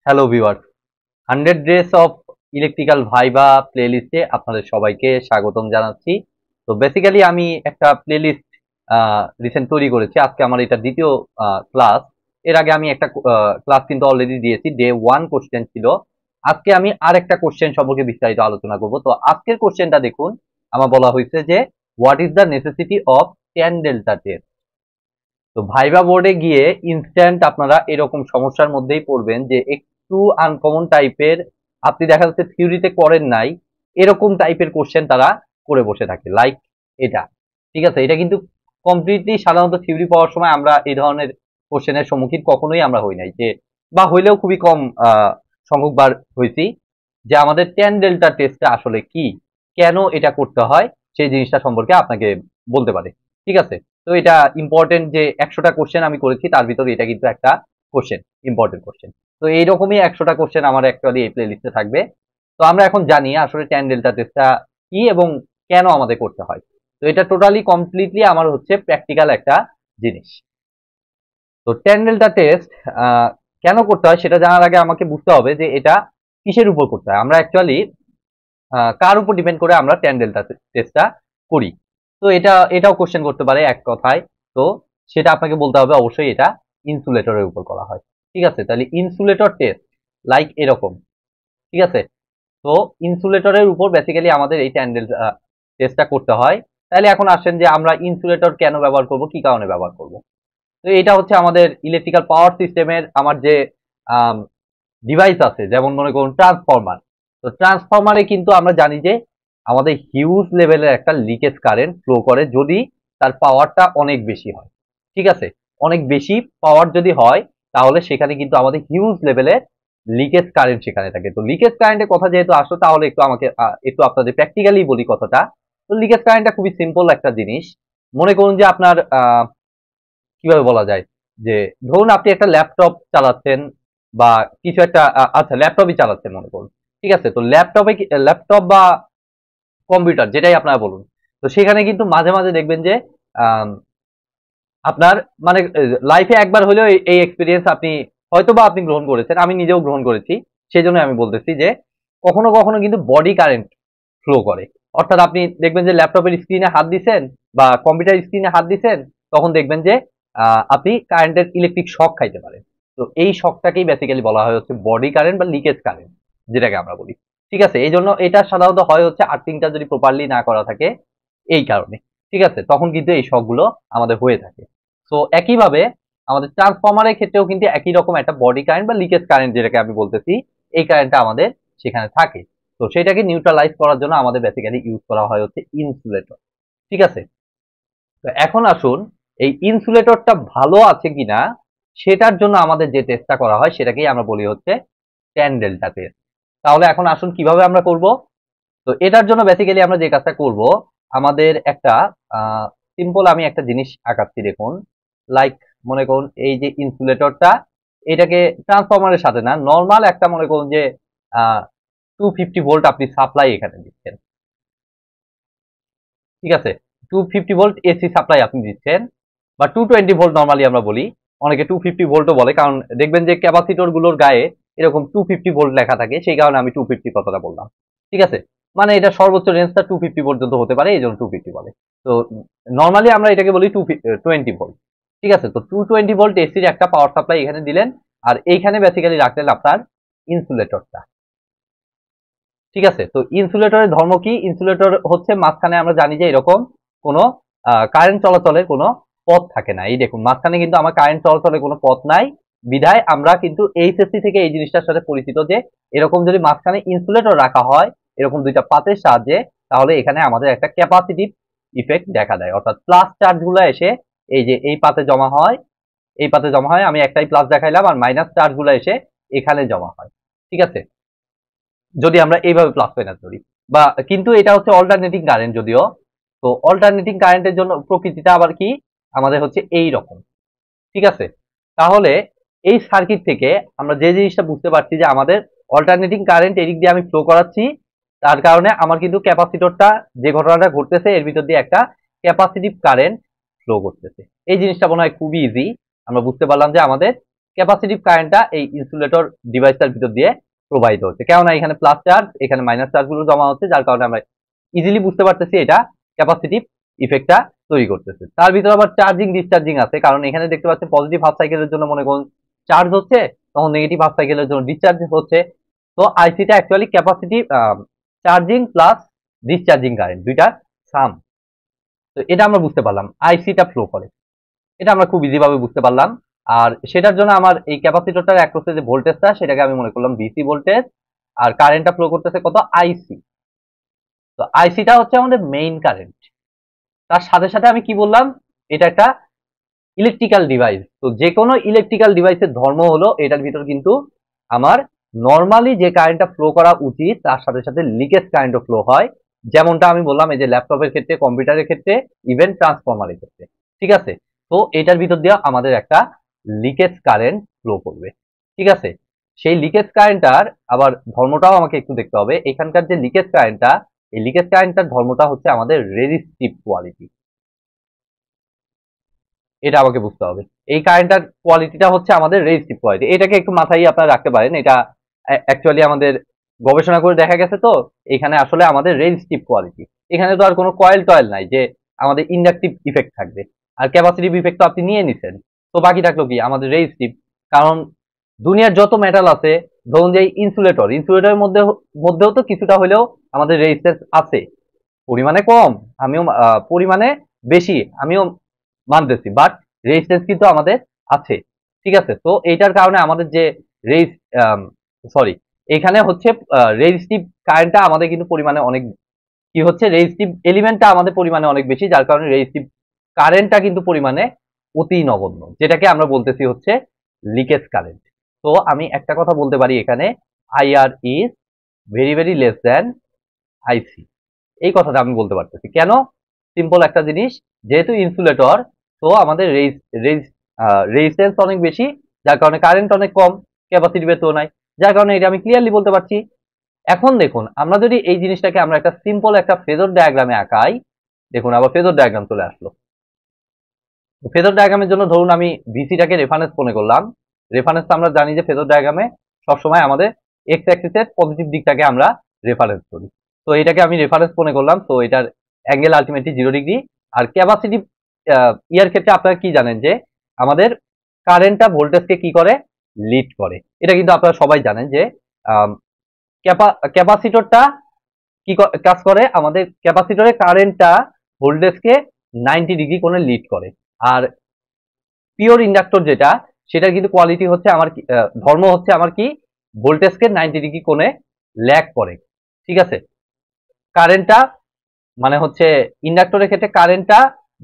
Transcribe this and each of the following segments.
Hello viewer, 100 days of electrical viva প্লেলিস্টে আপনাদের সবাইকে স্বাগতম জানাচ্ছি। তো বেসিক্যালি আমি একটা প্লেলিস্ট রিসেন্ট তৈরি করেছি। আজকে আমার এটা দ্বিতীয় ক্লাস। এর আগে আমি একটা ক্লাস কিন্তু অলরেডি দিয়েছি, ডে 1 কোশ্চেন ছিল। আজকে আমি আরেকটা কোশ্চেন সম্পর্কে বিস্তারিত আলোচনা করব। তো আজকের কোশ্চেনটা দেখুন, আমার বলা হয়েছে যে what is the necessity of tan delta test. তো ভাইবা বোর্ডে গিয়ে ইনস্ট্যান্ট আপনারা এরকম সমস্যার মধ্যেই পড়বেন যে একটু আনকমন টাইপের, আপনি দেখা যাচ্ছে থিওরিতে করেন নাই, এরকম টাইপের কোশ্চেন তারা করে বসে থাকে, লাইক এটা। ঠিক আছে, এটা কিন্তু কমপ্লিটলি সাধারণত থিওরি পড়ার সময় আমরা এই ধরনের কোশ্চেনের সম্মুখীন কখনোই আমরা হই নাই, যে বা হইলেও খুবই কম সংখ্যকবার হয়েছি, যে আমাদের ট্যান ডেল্টা টেস্টটা আসলে কি, কেন এটা করতে হয়, সেই জিনিসটা সম্পর্কে আপনাকে বলতে পারে। ঠিক আছে, তো এটা ইম্পর্টেন্ট যে 100টা কোশ্চেন আমি করেছি, তার ভিতরে এটা কিন্তু একটা কোশ্চেন, ইম্পর্টেন্ট কোশ্চেন। তো এইরকমই 100টা কোশ্চেন আমার অ্যাকচুয়ালি এই প্লে লিস্টে থাকবে। তো আমরা এখন জানি আসলে ট্যান ডেল্টা টেস্টটা কি এবং কেন আমাদের করতে হয়। তো এটা টোটালি কমপ্লিটলি আমার হচ্ছে প্র্যাকটিক্যাল একটা জিনিস। তো ট্যান ডেল্টা টেস্ট কেন করতে হয় সেটা জানার আগে আমাকে বুঝতে হবে যে এটা কিসের উপর করতে হয়। আমরা অ্যাকচুয়ালি কার উপর ডিপেন্ড করে আমরা ট্যান ডেল্টা টেস্টটা করি। তো এটাও কোশ্চেন করতে পারে এক কথায়। তো সেটা আপনাকে বলতে হবে অবশ্যই এটা ইনসুলেটরের উপর করা হয়। ঠিক আছে, তাহলে ইনসুলেটর টেস্ট লাইক এরকম। ঠিক আছে, তো ইনসুলেটরের উপর বেসিক্যালি আমাদের এই ট্যান ডেল্টা টেস্টটা করতে হয়। তাহলে এখন আসেন যে আমরা ইনসুলেটর কেন ব্যবহার করব, কি কারণে ব্যবহার করব। তো এটা হচ্ছে আমাদের ইলেকট্রিক্যাল পাওয়ার সিস্টেমের আমার যে ডিভাইস আছে, যেমন মনে করুন ট্রান্সফরমার। তো ট্রান্সফরমারে কিন্তু আমরা জানি যে আমাদের হিউজ লেভেলের একটা লিকেজ কারেন্ট ফ্লো করে যদি তার পাওয়ারটা অনেক বেশি হয়। ঠিক আছে, অনেক বেশি পাওয়ার যদি হয় তাহলে সেখানে কিন্তু আমাদের হিউজ লেভেলের লিকেজ কারেন্ট সেখানে থাকে। তো লিকেজ কারেন্টের কথা যেহেতু আসলো, তাহলে একটু আমাকে একটু আপনাদের প্র্যাকটিক্যালি বলি কথাটা। তো লিকেজ কারেন্টটা খুবই সিম্পল একটা জিনিস। মনে করুন যে আপনার কিভাবে বলা যায়, যে ধরুন আপনি একটা ল্যাপটপ চালাচ্ছেন বা কিছু একটা আচ্ছা ল্যাপটপই চালাচ্ছেন মনে করুন। ঠিক আছে, তো ল্যাপটপ বা কম্পিউটার যেটাই আপনারা বলুন, তো সেখানে কিন্তু মাঝে মাঝে দেখবেন যে আম, আপনার মানে লাইফে একবার হলেও এই এক্সপিরিয়েন্স আপনি হয়তো বা আপনি গ্রহণ করেছেন, আমি নিজেও গ্রহণ করেছি। সেই জন্য আমি বলতেছি যে কখনো কখনো কিন্তু বডি কারেন্ট ফ্লো করে। অর্থাৎ আপনি দেখবেন যে ল্যাপটপের স্ক্রিনে হাত দিছেন বা কম্পিউটার স্ক্রিনে হাত দিছেন, তখন দেখবেন যে আপনি কারেন্টের ইলেকট্রিক শক খাইতে পারেন। তো এই শকটাকেই বেসিক্যালি বলা হয় হচ্ছে বডি কারেন্ট বা লিকেজ কারেন্ট, যেটাকে আমরা বলি। ঠিক আছে, এই জন্য এটা সাধারণত হয় হচ্ছে আর্থিংটা যদি প্রপারলি না করা থাকে, এই কারণে। ঠিক আছে, তখন কিন্তু এই শকগুলো আমাদের হয়ে থাকে। তো একইভাবে আমাদের ট্রান্সফরমারের ক্ষেত্রেও কিন্তু একই রকম একটা বডি কারেন্ট বা লিকেজ কারেন্ট যেটাকে আমি বলতেছি, এই কারেন্টটা আমাদের সেখানে থাকে। তো সেটাকে নিউট্রালাইজ করার জন্য আমাদের বেসিক্যালি ইউজ করা হয় হচ্ছে ইনসুলেটর। ঠিক আছে, তো এখন আসুন এই ইনসুলেটরটা ভালো আছে কিনা সেটার জন্য আমাদের যে টেস্টটা করা হয় সেটাকেই আমরা বলি হচ্ছে ট্যান ডেল্টা টেস্ট। তাহলে এখন আসুন কিভাবে আমরা করব। তো এটার জন্য বেসিক্যালি আমরা যে কাজটা করব, আমাদের একটা সিম্পল আমি একটা জিনিস আঁকাচ্ছি দেখুন। লাইক মনে করুন এই যে ইনসুলেটরটা, এটাকে ট্রান্সফরমারের সাথে না, নর্মাল একটা মনে করুন যে 250 ভোল্ট আপনি সাপ্লাই এখানে দিচ্ছেন। ঠিক আছে, 250 ভোল্ট এসি সাপ্লাই আপনি দিচ্ছেন, বা 220 ভোল্ট নর্মালি আমরা বলি, অনেকে 250 ভোল্টও বলে, কারণ দেখবেন যে ক্যাপাসিটর গুলোর গায়ে এরকম 250 ভোল্ট লেখা থাকে, সেই কারণে আমি 250 কথাটা বললাম। ঠিক আছে, মানে এটা সর্বোচ্চ রেঞ্জটা 250 পর্যন্ত হতে পারে, এই জন্য 250 বলে। তো নর্মালি আমরা এটাকে বলি 220 ভোল্ট। ঠিক আছে, তো 220 ভোল্ট এসির একটা পাওয়ার সাপ্লাই এখানে দিলেন, আর এইখানে বেসিক্যালি রাখলেন আপনার ইনসুলেটরটা। ঠিক আছে, তো ইনসুলেটরের ধর্ম কি, ইনসুলেটর হচ্ছে মাঝখানে আমরা জানি যে এরকম কোনো কারেন্ট চলাচলের কোনো পথ থাকে না। এই দেখুন মাঝখানে কিন্তু আমার কারেন্ট চলাচলের কোনো পথ নাই, বিধায় আমরা কিন্তু এইচএসসি থেকে এই জিনিসটার সাথে পরিচিত যে এরকম যদি মাঝখানে ইনসুলেটর রাখা হয় এরকম দুইটা পাতের সাহায্যে, তাহলে এখানে আমাদের একটা ক্যাপাসিটিভ ইফেক্ট দেখা দেয়। অর্থাৎ প্লাস চার্জ গুলো এসে এই যে এই পাতে জমা হয়, এই পাতে জমা হয়, আমি একটাই প্লাস দেখাইলাম, আর মাইনাস চার্জ গুলো এসে এখানে জমা হয়। ঠিক আছে, যদি আমরা এইভাবে প্লাস মাইনাস ধরি, বা কিন্তু এটা হচ্ছে অল্টারনেটিং কারেন্ট যদিও। তো অল্টারনেটিং কারেন্টের জন্য প্রকৃতিটা আবার কি, আমাদের হচ্ছে এই রকম। ঠিক আছে, তাহলে এই সার্কিট থেকে আমরা যে জিনিসটা বুঝতে পারছি যে আমাদের অল্টারনেটিং কারেন্ট এদিক দিয়ে আমি ফ্লো করাচ্ছি, তার কারণে আমার কিন্তু ক্যাপাসিটরটা, যে ঘটনাটা ঘটতেছে এর ভিতর দিয়ে একটা ক্যাপাসিটিভ কারেন্ট ফ্লো করতেছে। এই জিনিসটা মনে হয় খুবই ইজি, আমরা বুঝতে পারলাম যে আমাদের ক্যাপাসিটিভ কারেন্টটা এই ইনসুলেটর ডিভাইসটার ভিতর দিয়ে প্রবাহিত হচ্ছে, কেননা এখানে প্লাস চার্জ এখানে মাইনাস চার্জগুলো জমা হচ্ছে, যার কারণে আমরা ইজিলি বুঝতে পারতেছি এটা ক্যাপাসিটিভ ইফেক্টটা তৈরি করতেছে। তার ভিতরে আবার চার্জিং ডিসচার্জিং আছে, কারণ এখানে দেখতে পাচ্ছেন পজিটিভ হাফ সাইকেলের জন্য মনে করুন চার্জ হচ্ছে, তখন নেগেটিভ হাফ সাইকেলের জন্য ডিসচার্জ হচ্ছে। তো আইসিটা actually capacitive charging plus discharging current দুইটার সাম। তো এটা আমরা বুঝতে পারলাম আইসিটা ফ্লো করে, এটা আমরা খুব ইজি ভাবে বুঝতে পারলাম। আর সেটার জন্য আমার এই ক্যাপাসিটরটার অ্যাক্রসে যে ভোল্টেজটা সেটাকে আমি মনে করলাম ভিসি ভোল্টেজ, আর কারেন্টটা ফ্লো করতেছে কত আইসি। তো আইসিটা হচ্ছে আমাদের মেইন কারেন্ট। তার সাথে সাথে আমি কি বললাম, এটা একটা ইলেকট্রিক্যাল ডিভাইস। তো যে কোনো ইলেকট্রিক্যাল ডিভাইসের ধর্ম হলো এটার ভিতর কিন্তু আমার নর্মালি যে কারেন্টটা ফ্লো করা উচিত তার সাথে সাথে লিকেজ কারেন্টও ফ্লো হয়, যেমনটা আমি বললাম এই যে ল্যাপটপের ক্ষেত্রে, কম্পিউটারের ক্ষেত্রে, ইভেন ট্রান্সফরমারের ক্ষেত্রে। ঠিক আছে, তো এটার ভিতর দিয়ে আমাদের একটা লিকেজ কারেন্ট ফ্লো করবে। ঠিক আছে, সেই লিকেজ কারেন্টটার আবার ধর্মটাও আমাকে একটু দেখতে হবে। এখানকার যে লিকেজ কারেন্টটা, এই লিকেজ কারেন্টটার ধর্মটা হচ্ছে আমাদের রেজিস্টিভ কোয়ালিটি, এটা আমাকে বুঝতে হবে। এই কারেন্টটার কোয়ালিটিটা হচ্ছে আমাদের রেজিস্টিভ কোয়ালিটি, এটাকে একটু মাথায় আপনারা রাখতে পারেন। এটা অ্যাকচুয়ালি আমাদের গবেষণা করে দেখা গেছে। তো এখানে আসলে আমাদের রেজিস্টিভ কোয়ালিটি, এখানে তো আর কোনো কয়েল টয়েল নাই যে আমাদের ইন্ডাকটিভ ইফেক্ট থাকবে, আর ক্যাপাসিটিভ ইফেক্ট তো আপনি নিয়ে নিছেন। তো বাকি থাকলো কি আমাদের রেজিস্টিভ। কারণ দুনিয়ার যত মেটাল আছে, ধরুন যে ইনসুলেটর, ইনসুলেটরের মধ্যেও তো কিছুটা হলেও আমাদের রেজিস্ট্যান্স আছে, পরিমাণে কম আমিও পরিমাণে বেশি আমিও মানতেছি, বাট রেজিস্ট্যান্স কিন্তু আমাদের আছে। ঠিক আছে, তো এইটার কারণে আমাদের যে সরি এখানে হচ্ছে রেজিস্টিভ কারেন্টটা আমাদের কিন্তু পরিমাণে অনেক কি হচ্ছে, রেজিস্টিভ এলিমেন্টটা আমাদের পরিমাণে অনেক বেশি, যার কারণে রেজিস্টিভ কারেন্টটা কিন্তু পরিমাণে অতি নগণ্য, যেটাকে আমরা বলতেছি হচ্ছে লিকেজ কারেন্ট। তো আমি একটা কথা বলতে পারি এখানে, IR is very very less than IC, এই কথাটা আমি বলতে পারতেছি। কেন? সিম্পল একটা জিনিস, যেহেতু ইনসুলেটর, তো আমাদের রেজিস্ট্যান্স অনেক বেশি, যার কারণে কারেন্ট অনেক কম ক্যাপাসিটিভের তুলনায়, যার কারণে এটা আমি ক্লিয়ারলি বলতে পারছি। এখন দেখুন আমরা যদি এই জিনিসটাকে আমরা একটা সিম্পল একটা ফেজর ডায়াগ্রামে আঁকাই, দেখুন আবার ফেজর ডায়াগ্রাম চলে আসলো। ফেজর ডায়াগ্রামের জন্য ধরুন আমি ভিসিটাকে রেফারেন্স মনে করলাম। রেফারেন্স আমরা জানি যে ফেজর ডায়াগ্রামে সবসময় আমাদের এক্স অ্যাক্সিসের পজিটিভ দিকটাকে আমরা রেফারেন্স করি। তো এটাকে আমি রেফারেন্স মনে করলাম, তো এটার অ্যাঙ্গেল আলটিমেটলি 0 ডিগ্রি। আর ক্যাপাসিটিভ ইয়ার ক্ষেত্রে আপনারা কি জানেন যে আমাদের কারেন্টটা ভোল্টেজকে কি করে, লিড করে। এটা কিন্তু আপনারা সবাই জানেন যে ক্যাপাসিটরটা কি কাজ করে, আমাদের ক্যাপাসিটরের কারেন্টটা ভোল্টেজকে 90 ডিগ্রি কোণে লিড করে। আর পিওর ইন্ডাক্টর যেটা, সেটার কিন্তু কোয়ালিটি হচ্ছে আমার ধর্ম হচ্ছে আমার কি, ভোল্টেজকে 90 ডিগ্রি কোণে ল্যাগ করে। ঠিক আছে, কারেন্টটা মানে হচ্ছে ইন্ডাক্টরের ক্ষেত্রে কারেন্টটা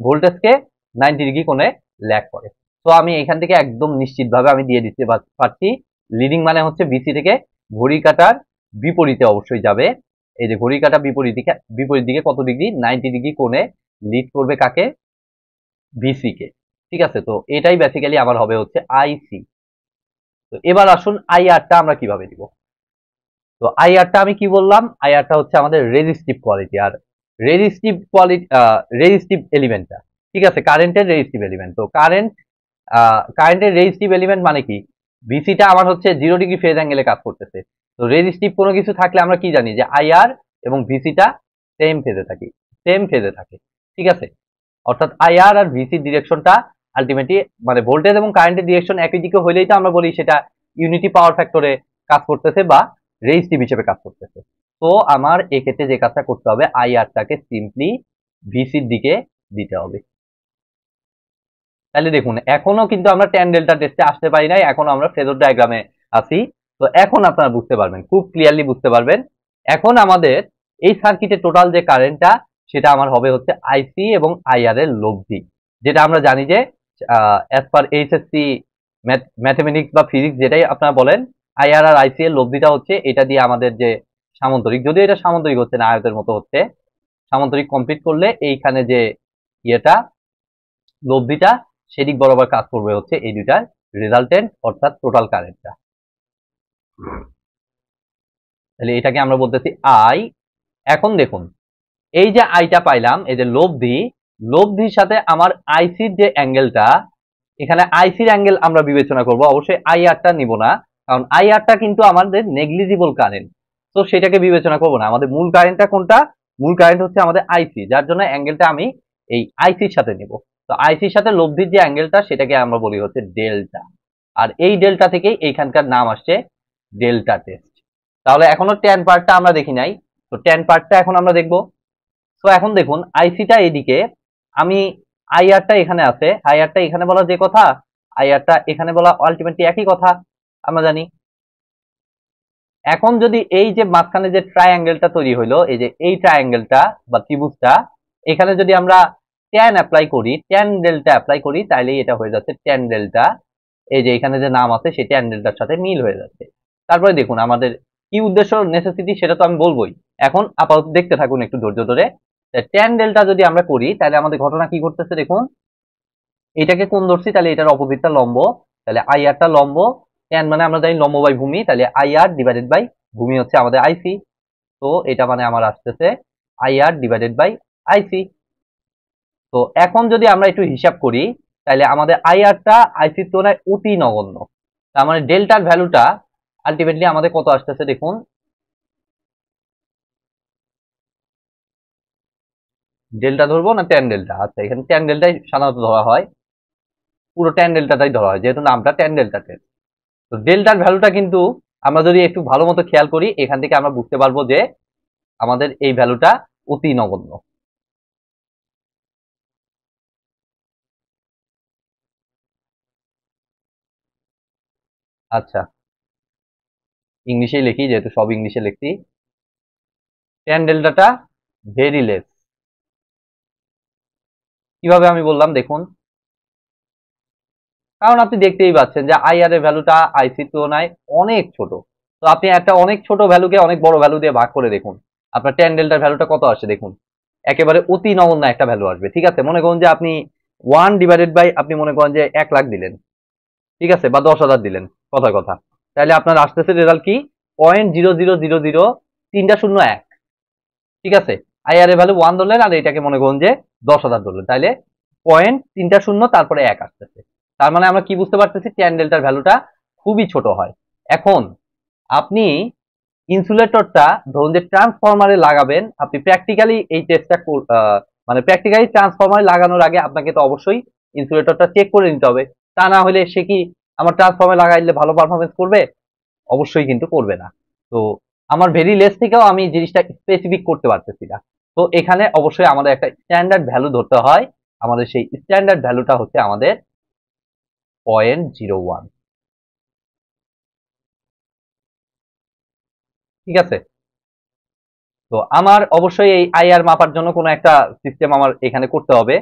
ভোল্টেজকে 90 ডিগ্রি কোণে ল্যাগ করে। তো আমি এখান থেকে একদম নিশ্চিতভাবে আমি দিয়ে দিতে পারছি, লিডিং মানে হচ্ছে ভিসি থেকে ঘড়ি কাটার বিপরীতে অবশ্যই যাবে। এই যে ঘড়ি কাটা বিপরীত দিকে কত ডিগ্রি, 90 ডিগ্রি কোণে লিড করবে কাকে, ভিসি কে। ঠিক আছে, তো এটাই বেসিক্যালি আমার হবে হচ্ছে আইসি। তো এবার আসুন আইআরটা আমরা কিভাবে দিব। তো আইআরটা আমি কি বললাম, আইআরটা হচ্ছে আমাদের রেজিস্টিভ কোয়ালিটি। আর রেজিস্টিভ এলিমেন্টটা, ঠিক আছে, কারেন্টের রেজিস্টিভ এলিমেন্ট। তো কারেন্টের রেজিস্টিভ এলিমেন্ট মানে কি, ভিসিটা আমার হচ্ছে 0 ডিগ্রি ফেজ অ্যাঙ্গেলে কাজ করতেছে। তো রেজিস্টিভ কোনো কিছু থাকলে আমরা কি জানি যে আইআর এবং ভিসিটা সেম ফেজে থাকে। ঠিক আছে, অর্থাৎ আইআর আর ভিসির ডিরেকশনটা আলটিমেটলি মানে ভোল্টেজ এবং কারেন্টের ডিরেকশন একই দিকে হইলেই তো আমরা বলি সেটা ইউনিটি পাওয়ার ফ্যাক্টরে কাজ করতেছে বা রেজিস্টিভ হিসেবে কাজ করতেছে। তো আমার এক্ষেত্রে যে কাজটা করতে হবে, আইআরটাকে সিম্পলি ভিসির দিকে দিতে হবে। তাহলে দেখুন এখনো কিন্তু আমরা ট্যান ডেল্টা টেস্টে আসতে পারি নাই, এখনো আমরা ফেজর ডায়াগ্রামে আছি। তো এখন আপনারা বুঝতে পারবেন, খুব ক্লিয়ারলি বুঝতে পারবেন। এখন আমাদের এই সার্কিটের টোটাল যে কারেন্টটা, সেটা আমার হবে হচ্ছে আইসি এবং আইআর এর লব্ধি, যেটা আমরা জানি যে অ্যাজ পার এইচএসসি ম্যাথমেটিক্স বা ফিজিক্স যেটাই আপনারা বলেন, আইআর আর আইসি এর লব্ধিটা হচ্ছে এটা দিয়ে আমাদের যে সামান্তরিক, যদিও এটা সামান্তরিক হচ্ছে না, আয়তের মতো হচ্ছে, সামান্তরিক কমপ্লিট করলে এইখানে যে ইয়েটা লব্ধিটা সেদিক বরাবর কাজ করবে হচ্ছে এই দুইটার রেজাল্টেন্ট অর্থাৎ টোটাল কারেন্টটা। তাহলে এটাকে আমরা বলতেছি আই। এখন দেখুন এই যে আইটা পাইলাম, এই যে লব্ধির সাথে আমার আইসির যে অ্যাঙ্গেলটা, এখানে আইসির অ্যাঙ্গেল আমরা বিবেচনা করব, অবশ্যই আইআরটা নিব না, কারণ আইআরটা কিন্তু আমাদের নেগলিজিবল কারেন্ট, তো সেটাকে বিবেচনা করব না। আমাদের মূল কারেন্টটা কোনটা? মূল কারেন্ট হচ্ছে আমাদের আইসি, যার জন্য অ্যাঙ্গেলটা আমি এই আইসির সাথে নিব। তো আইসির সাথে লব্ধির যে অ্যাঙ্গেলটা সেটাকে আমরা বলি হচ্ছে ডেল্টা, আর এই ডেল্টা থেকেই এইখানকার নাম আসছে ডেল্টা টেস্ট। তাহলে এখনো ট্যান পার্টটা আমরা দেখি নাই, তো ট্যান পার্টটা এখন আমরা দেখব। তো এখন দেখুন আইসিটা এদিকে, আমি আইআরটা এখানে আছে, আইআরটা এখানে বলা যে কথা, আইআরটা এখানে বলা আলটিমেটলি একই কথা আমরা জানি। এখন যদি এই যে মাঝখানে যে ট্রায়াঙ্গেলটা তৈরি হইলো, এই যে এই ট্রায়াঙ্গেলটা বা ত্রিভুজটা, এখানে যদি আমরা ট্যান অ্যাপ্লাই করি, ট্যান ডেল্টা অ্যাপ্লাই করি, তাহলে এটা হয়ে যাচ্ছে ট্যান ডেল্টা। এই যে এখানে যে নাম আছে সেই ট্যান ডেল্টার সাথে মিল হয়ে যাচ্ছে। তারপরে দেখুন আমাদের কি উদ্দেশ্য, নেসেসিটি, সেটা তো আমি বলবোই। এখন আপাতত দেখতে থাকুন একটু ধৈর্য ধরে। ট্যান ডেল্টা যদি আমরা করি তাহলে আমাদের ঘটনা কি ঘটতেছে দেখুন, এটাকে কোণ ধরছি, তাহলে এটার অপোজিটটা লম্ব, তাহলে আইআরটা লম্ব, ট্যান মানে আমরা জানি লম্ব বাই ভূমি, তাহলে আইআর ডিভাইডেড বাই ভূমি হচ্ছে আমাদের আইসি। তো এটা মানে আমার আসতেছে আইআর ডিভাইডেড বাই আইসি। তো এখন যদি আমরা একটু হিসাব করি তাহলে আমাদের আইআরটা আইসির তুলনায় অতি নগণ্য, তার মানে ডেল্টার ভ্যালুটা আলটিমেটলি আমাদের কত আসতেছে দেখুন, ডেল্টা ধরবো না ট্যান ডেল্টা? আচ্ছা, এখানে ট্যান ডেল্টাই সাধারণত ধরা হয়, পুরো ট্যান ডেল্টাটাই ধরা হয় যেহেতু নামটা ট্যান ডেল্টা টেস্ট। তো ডেল্টার ভ্যালুটা কিন্তু আমরা যদি একটু ভালো মতো খেয়াল করি, এখান থেকে আমরা বুঝতে পারবো যে আমাদের এই ভ্যালুটা অতি নগণ্য। আচ্ছা, ইংলিশেই লিখি যেহেতু সব ইংলিশে লিখছি। ট্যান ডেল্টাটা ভেরি লেস। কিভাবে আমি বললাম দেখুন, কারণ আপনি দেখতেই পাচ্ছেন যে আইআর এর ভ্যালুটা আইসির তুলনায় অনেক ছোট। তো আপনি একটা অনেক ছোট ভ্যালুকে অনেক বড় ভ্যালু দিয়ে ভাগ করে দেখুন, আপনার ট্যান ডেল্টার ভ্যালুটা কত আসে দেখুন, একেবারে অতি নগণ্য একটা ভ্যালু আসবে। ঠিক আছে, মনে করুন যে আপনি 1 ডিভাইডেড বাই আপনি মনে করেন যে 1 লাখ দিলেন, ঠিক আছে, বা 10,000 দিলেন, কথা কথা, তাহলে আপনার আসতেছে রেজাল্ট কি, 0.0000301। ঠিক আছে, আইআর এর ভ্যালু 1 ধরলেন আর এটাকে মনে করুন যে 10,000 ধরলেন, তাহলে 0.30 তারপরে 1 আসতেছে। তার মানে আমরা কি বুঝতে পারতেছি, ট্যান ডেল্টার ভ্যালুটা খুবই ছোট হয়। এখন আপনি ইনসুলেটরটা ধরুন যে ট্রান্সফরমারে লাগাবেন, আপনি প্র্যাকটিক্যালি এই টেস্টটা মানে প্র্যাকটিক্যালি ট্রান্সফরমারে লাগানোর আগে আপনাকে তো অবশ্যই ইনসুলেটরটা চেক করে নিতে হবে। তা না হলে সে কি আমার ট্রান্সফরমারে লাগাইলে ভালো পারফরমেন্স করবে? অবশ্যই কিন্তু করবে না। তো আমার ভেরি লেস থেকেও আমি জিনিসটা স্পেসিফিক করতে পারতেছি না। তো এখানে অবশ্যই আমাদের একটা স্ট্যান্ডার্ড ভ্যালু ধরতে হয়, আমাদের সেই স্ট্যান্ডার্ড ভ্যালুটা হচ্ছে আমাদের 0.01। ঠিক আছে, তো আমার অবশ্যই এই আইআর মাপার জন্য কোনো একটা সিস্টেম আমার এখানে করতে হবে।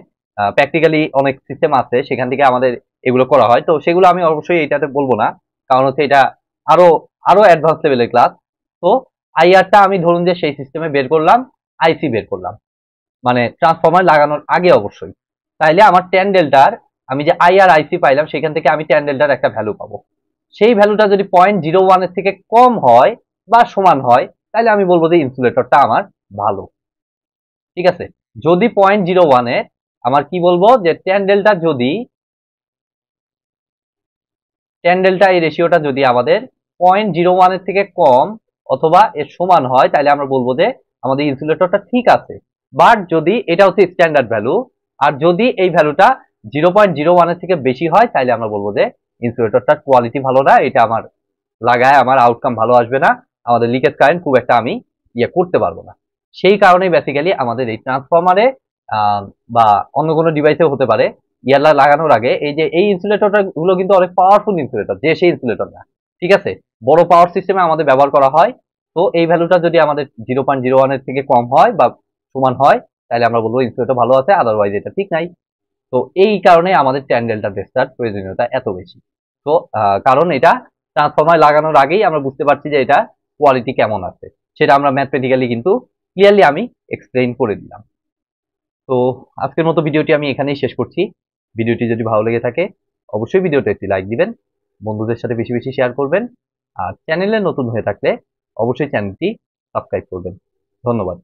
প্র্যাকটিক্যালি অনেক সিস্টেম আছে, সেখান থেকে আমাদের এগুলো করা হয়, তো সেগুলো আমি অবশ্যই এটাতে বলবো না, কারণ হচ্ছে এটা আরো আরো অ্যাডভান্স লেভেলের ক্লাস। তো আইআরটা আমি ধরুন যে সেই সিস্টেমে বের করলাম, আইসি বের করলাম, মানে ট্রান্সফরমার লাগানোর আগে অবশ্যই, তাইলে আমার ট্যান ডেল্টার, আমি যে আইআর আইসি পাইলাম সেখান থেকে আমি ট্যান ডেল্টার একটা ভ্যালু পাবো। সেই ভ্যালুটা যদি 0.01 এর থেকে কম হয় বা সমান হয়, তাহলে আমি বলবো যে ইনসুলেটরটা আমার ভালো। ঠিক আছে, যদি 0.01 এ আমার কি বলবো যে ট্যান ডেল্টা, যদি ট্যান ডেল্টা এই রেশিওটা যদি আমাদের 0.01 এর থেকে কম অথবা এর সমান হয়, তাহলে আমরা বলবো যে আমাদের ইনসুলেটরটা ঠিক আছে। বাট যদি এটা হচ্ছে স্ট্যান্ডার্ড ভ্যালু, আর যদি এই ভ্যালুটা 0.01 এর থেকে বেশি হয়, তাহলে আমরা বলবো যে ইনসুলেটরটার কোয়ালিটি ভালো না, এটা আমার লাগায় আমার আউটকাম ভালো আসবে না, আমাদের লিকেজ কারেন্ট খুব একটা আমি ইয়ে করতে পারবো না। সেই কারণেই বেসিক্যালি আমাদের এই ট্রান্সফরমারে বা অন্য কোনো ডিভাইসেও হতে পারে, ইয়ারলা লাগানোর আগে এই যে এই ইনসুলেটরটা গুলো কিন্তু অনেক পাওয়ারফুল ইনসুলেটর, যে সেই ইনসুলেটর না, ঠিক আছে, বড় পাওয়ার সিস্টেমে আমাদের ব্যবহার করা হয়। তো এই ভ্যালুটা যদি আমাদের 0.01 এর থেকে কম হয় বা সমান হয়, তাহলে আমরা বলবো ইনসুলেটর ভালো আছে, আদারওয়াইজ এটা ঠিক নাই। তো এই কারণে আমাদের ট্যান ডেল্টা টেস্টার প্রয়োজনীয়তা এত বেশি। তো কারণ এটা ট্রান্সফরমার লাগানোর আগেই আমরা বুঝতে পারছি যে এটা কোয়ালিটি কেমন আছে, সেটা আমরা ম্যাথমেটিক্যালি কিন্তু ক্লিয়ারলি আমি এক্সপ্লেইন করে দিলাম। তো আজকের মতো ভিডিওটি আমি এখানেই শেষ করছি। ভিডিওটি যদি ভালো লেগে থাকে অবশ্যই ভিডিওটা একটি লাইক দিবেন, বন্ধুদের সাথে বেশি বেশি শেয়ার করবেন, আর চ্যানেলে নতুন হয়ে থাকলে অবশ্যই চ্যানেলটি সাবস্ক্রাইব করবেন। ধন্যবাদ।